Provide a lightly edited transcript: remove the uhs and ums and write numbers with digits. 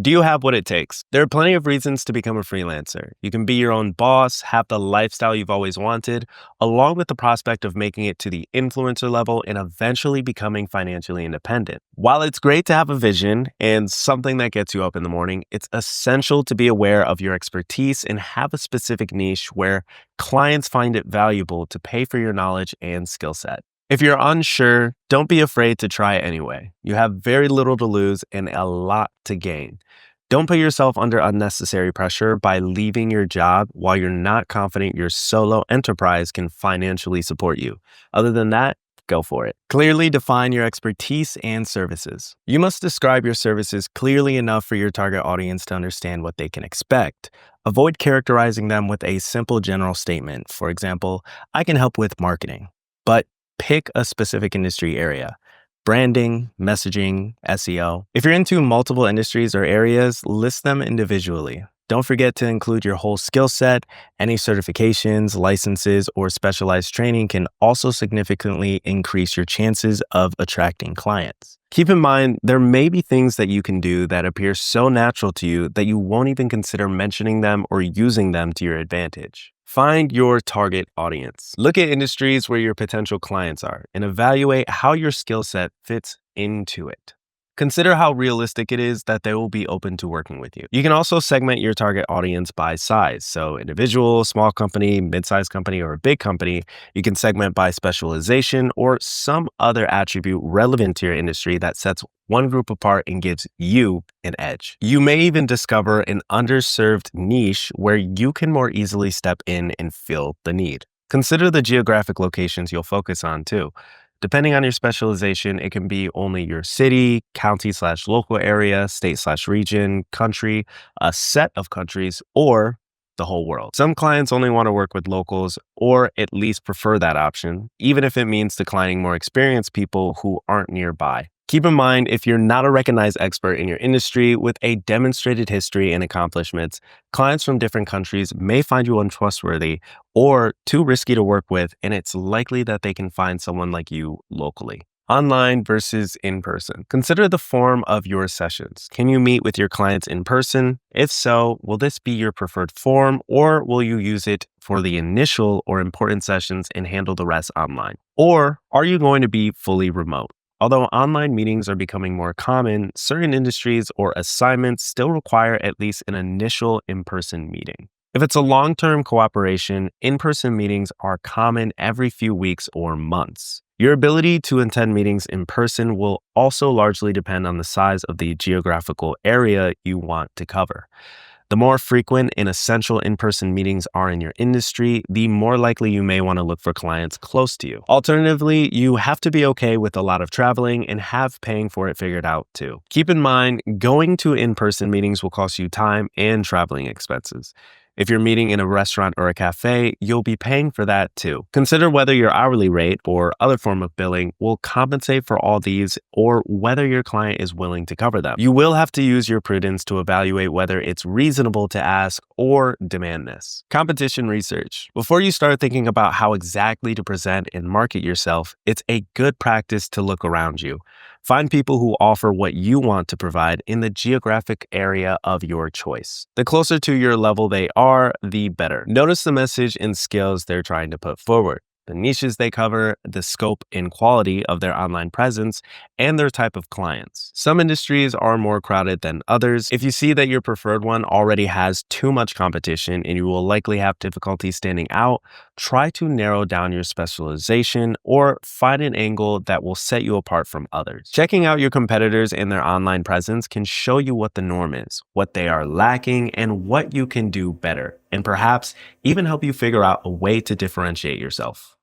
Do you have what it takes? There are plenty of reasons to become a freelancer. You can be your own boss, have the lifestyle you've always wanted, along with the prospect of making it to the influencer level and eventually becoming financially independent. While it's great to have a vision and something that gets you up in the morning, it's essential to be aware of your expertise and have a specific niche where clients find it valuable to pay for your knowledge and skill set. If you're unsure, don't be afraid to try it anyway. You have very little to lose and a lot to gain. Don't put yourself under unnecessary pressure by leaving your job while you're not confident your solo enterprise can financially support you. Other than that, go for it. Clearly define your expertise and services. You must describe your services clearly enough for your target audience to understand what they can expect. Avoid characterizing them with a simple general statement. For example, I can help with marketing. But pick a specific industry area. Branding, messaging, SEO. If you're into multiple industries or areas, list them individually. Don't forget to include your whole skill set. Any certifications, licenses, or specialized training can also significantly increase your chances of attracting clients. Keep in mind, there may be things that you can do that appear so natural to you that you won't even consider mentioning them or using them to your advantage. Find your target audience. Look at industries where your potential clients are and evaluate how your skill set fits into it. Consider how realistic it is that they will be open to working with you. You can also segment your target audience by size. So individual, small company, mid-sized company, or a big company. You can segment by specialization or some other attribute relevant to your industry that sets one group apart and gives you an edge. You may even discover an underserved niche where you can more easily step in and fill the need. Consider the geographic locations you'll focus on too. Depending on your specialization, it can be only your city, county/local area, state/region, country, a set of countries, or the whole world. Some clients only want to work with locals or at least prefer that option, even if it means declining more experienced people who aren't nearby. Keep in mind, if you're not a recognized expert in your industry with a demonstrated history and accomplishments, clients from different countries may find you untrustworthy or too risky to work with, and it's likely that they can find someone like you locally. Online versus in person. Consider the form of your sessions. Can you meet with your clients in person? If so, will this be your preferred form, or will you use it for the initial or important sessions and handle the rest online? Or are you going to be fully remote? Although online meetings are becoming more common, certain industries or assignments still require at least an initial in-person meeting. If it's a long-term cooperation, in-person meetings are common every few weeks or months. Your ability to attend meetings in person will also largely depend on the size of the geographical area you want to cover. The more frequent and essential in-person meetings are in your industry, the more likely you may want to look for clients close to you. Alternatively, you have to be okay with a lot of traveling and have paying for it figured out too. Keep in mind, going to in-person meetings will cost you time and traveling expenses. If you're meeting in a restaurant or a cafe, you'll be paying for that too. Consider whether your hourly rate or other form of billing will compensate for all these or whether your client is willing to cover them. You will have to use your prudence to evaluate whether it's reasonable to ask or demand this. Competition research. Before you start thinking about how exactly to present and market yourself, it's a good practice to look around you. Find people who offer what you want to provide in the geographic area of your choice. The closer to your level they are, the better. Notice the message and skills they're trying to put forward, the niches they cover, the scope and quality of their online presence, and their type of clients. Some industries are more crowded than others. If you see that your preferred one already has too much competition and you will likely have difficulty standing out, try to narrow down your specialization or find an angle that will set you apart from others. Checking out your competitors and their online presence can show you what the norm is, what they are lacking, and what you can do better, and perhaps even help you figure out a way to differentiate yourself.